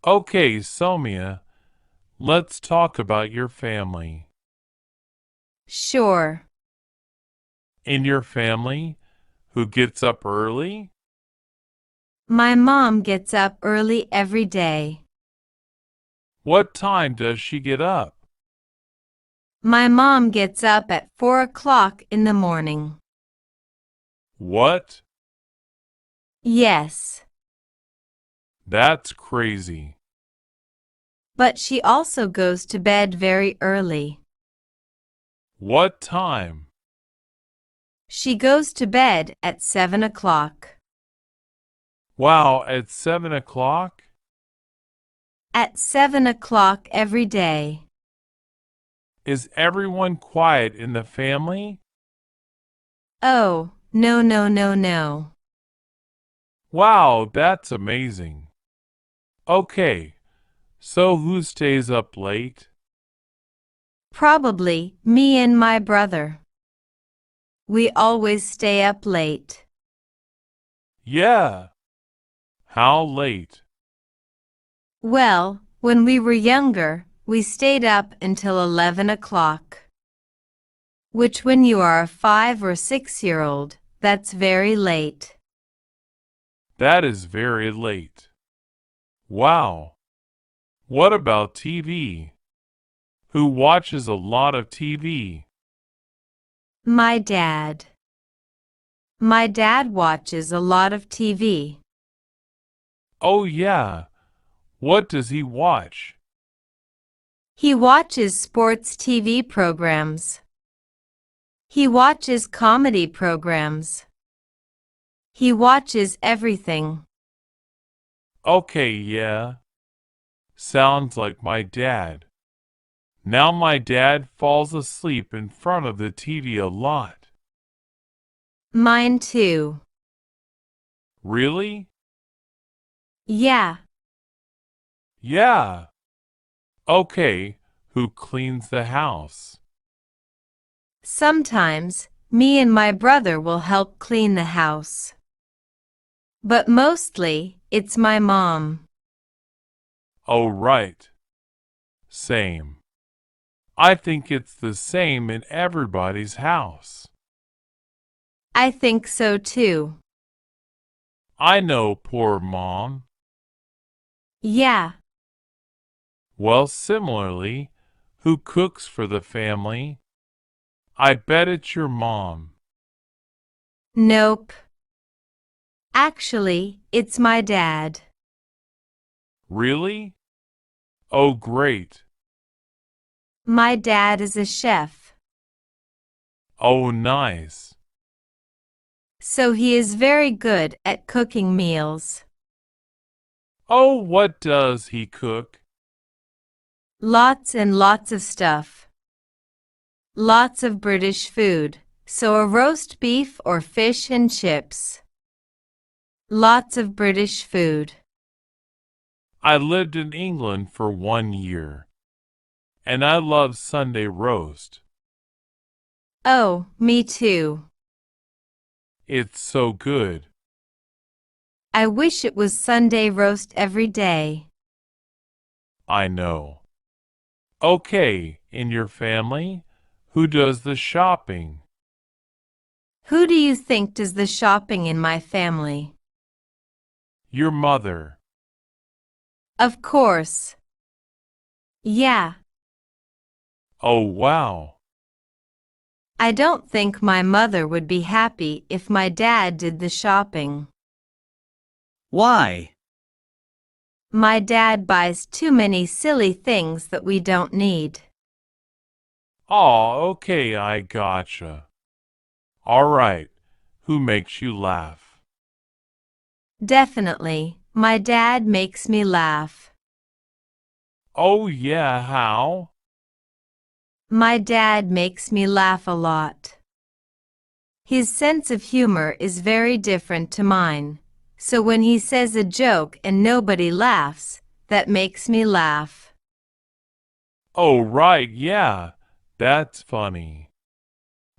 Okay, Somia, let's talk about your family. Sure. In your family, who gets up early? My mom gets up early every day. What time does she get up? My mom gets up at 4 o'clock in the morning. What? Yes. That's crazy. But she also goes to bed very early. What time? She goes to bed at 7 o'clock. Wow, at 7 o'clock? At 7 o'clock every day. Is everyone quiet in the family? Oh, no, no, no, no. Wow, that's amazing. Okay, so who stays up late? Probably me and my brother. We always stay up late. Yeah. How late? Well, when we were younger, we stayed up until 11 o'clock. Which when you are a 5 or 6-year-old, that's very late. That is very late. Wow. What about TV? Who watches a lot of TV? My dad. My dad watches a lot of TV. Oh, yeah. What does he watch? He watches sports TV programs. He watches comedy programs. He watches everything. Okay, yeah. Sounds like my dad. Now my dad falls asleep in front of the TV a lot. Mine too. Really? Yeah. Yeah. Okay, who cleans the house? Sometimes, me and my brother will help clean the house. But mostly, it's my mom. Oh, right. Same. I think it's the same in everybody's house. I think so too. I know, poor mom. Yeah. Well, similarly, who cooks for the family? I bet it's your mom. Nope. Actually, it's my dad. Really? Oh, great. My dad is a chef. Oh, nice. So he is very good at cooking meals. Oh, what does he cook? Lots and lots of stuff. Lots of British food. So a roast beef or fish and chips. Lots of British food. I lived in England for 1 year, and I love Sunday roast. Oh, me too. It's so good. I wish it was Sunday roast every day. I know. Okay, in your family, who does the shopping? Who do you think does the shopping in my family? Your mother. Of course. Yeah. Oh, wow. I don't think my mother would be happy if my dad did the shopping. Why? My dad buys too many silly things that we don't need. Oh, okay, I gotcha. All right, who makes you laugh? Definitely, my dad makes me laugh. Oh, yeah, how? My dad makes me laugh a lot. His sense of humor is very different to mine, so when he says a joke and nobody laughs, that makes me laugh. Oh, right, yeah, that's funny.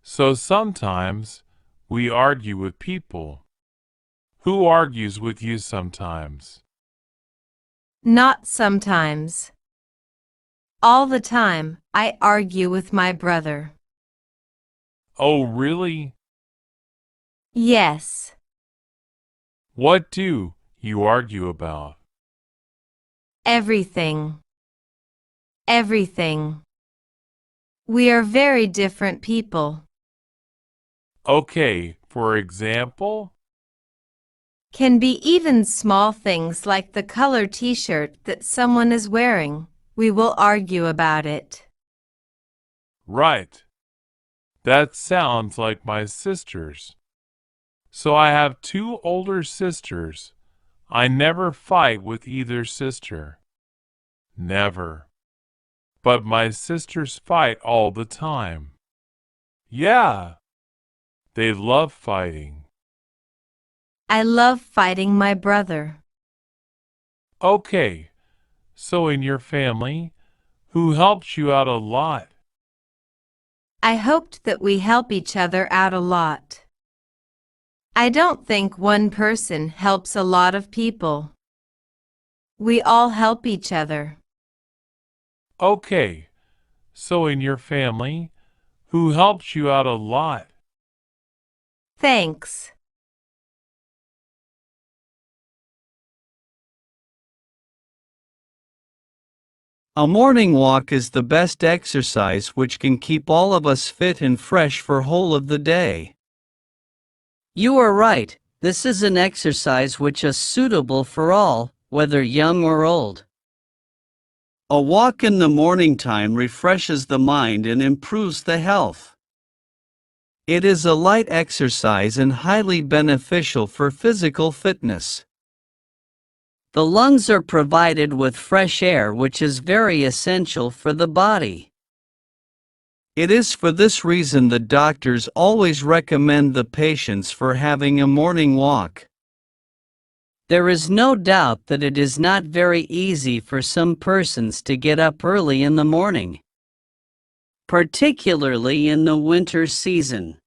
So sometimes we argue with people. Who argues with you sometimes? Not sometimes. All the time, I argue with my brother. Oh, really? Yes. What do you argue about? Everything. Everything. We are very different people. Okay, for example? Can be even small things like the color t-shirt that someone is wearing. We will argue about it. Right. That sounds like my sisters. So I have two older sisters. I never fight with either sister. Never. But my sisters fight all the time. Yeah, they love fighting. I love fighting my brother. Okay, so in your family, who helps you out a lot? I hoped that we help each other out a lot. I don't think one person helps a lot of people. We all help each other. Okay, so in your family, who helps you out a lot? Thanks. A morning walk is the best exercise which can keep all of us fit and fresh for whole of the day. You are right, this is an exercise which is suitable for all, whether young or old. A walk in the morning time refreshes the mind and improves the health. It is a light exercise and highly beneficial for physical fitness. The lungs are provided with fresh air, which is very essential for the body. It is for this reason the doctors always recommend the patients for having a morning walk. There is no doubt that it is not very easy for some persons to get up early in the morning, particularly in the winter season.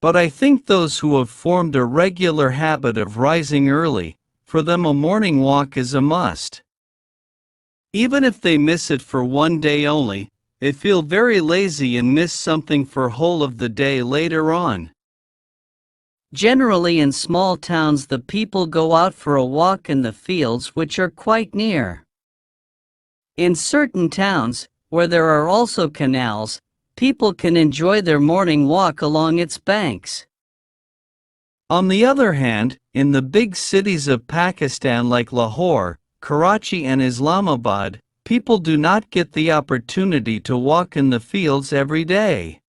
But I think those who have formed a regular habit of rising early, for them a morning walk is a must. Even if they miss it for one day only, they feel very lazy and miss something for whole of the day later on. Generally in small towns the people go out for a walk in the fields which are quite near. In certain towns, where there are also canals, people can enjoy their morning walk along its banks. On the other hand, in the big cities of Pakistan like Lahore, Karachi and Islamabad, people do not get the opportunity to walk in the fields every day.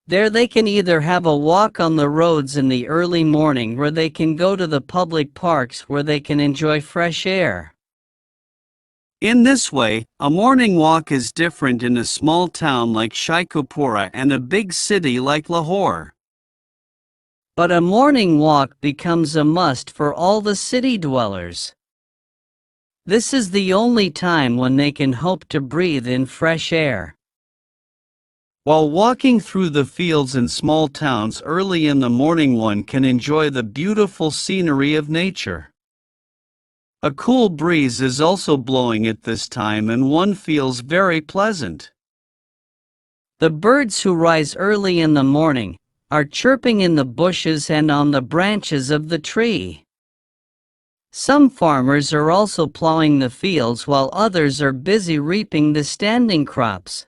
There they can either have a walk on the roads in the early morning or they can go to the public parks where they can enjoy fresh air. In this way, a morning walk is different in a small town like Sheikhupura and a big city like Lahore. But a morning walk becomes a must for all the city dwellers. This is the only time when they can hope to breathe in fresh air. While walking through the fields in small towns early in the morning, one can enjoy the beautiful scenery of nature. A cool breeze is also blowing at this time and one feels very pleasant. The birds who rise early in the morning are chirping in the bushes and on the branches of the tree. Some farmers are also plowing the fields while others are busy reaping the standing crops.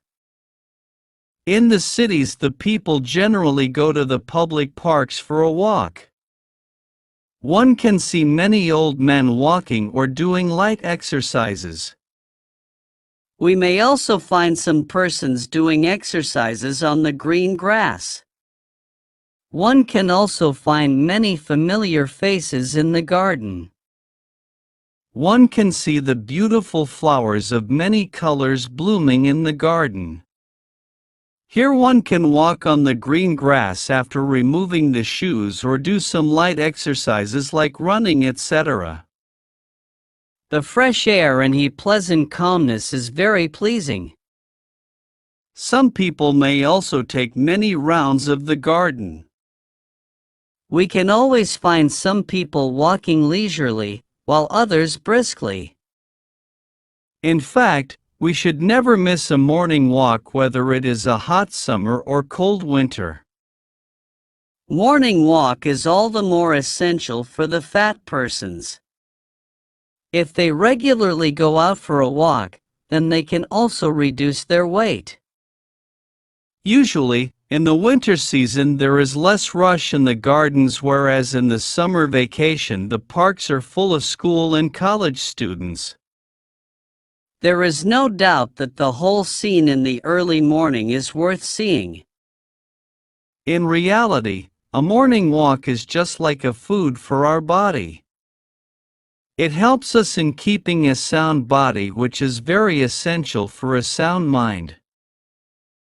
In the cities, the people generally go to the public parks for a walk. One can see many old men walking or doing light exercises. We may also find some persons doing exercises on the green grass. One can also find many familiar faces in the garden. One can see the beautiful flowers of many colors blooming in the garden. Here one can walk on the green grass after removing the shoes or do some light exercises like running, etc. The fresh air and pleasant calmness is very pleasing. Some people may also take many rounds of the garden. We can always find some people walking leisurely, while others briskly. In fact, we should never miss a morning walk whether it is a hot summer or cold winter. Morning walk is all the more essential for the fat persons. If they regularly go out for a walk, then they can also reduce their weight. Usually, in the winter season there is less rush in the gardens, whereas in the summer vacation the parks are full of school and college students. There is no doubt that the whole scene in the early morning is worth seeing. In reality, a morning walk is just like a food for our body. It helps us in keeping a sound body, which is very essential for a sound mind.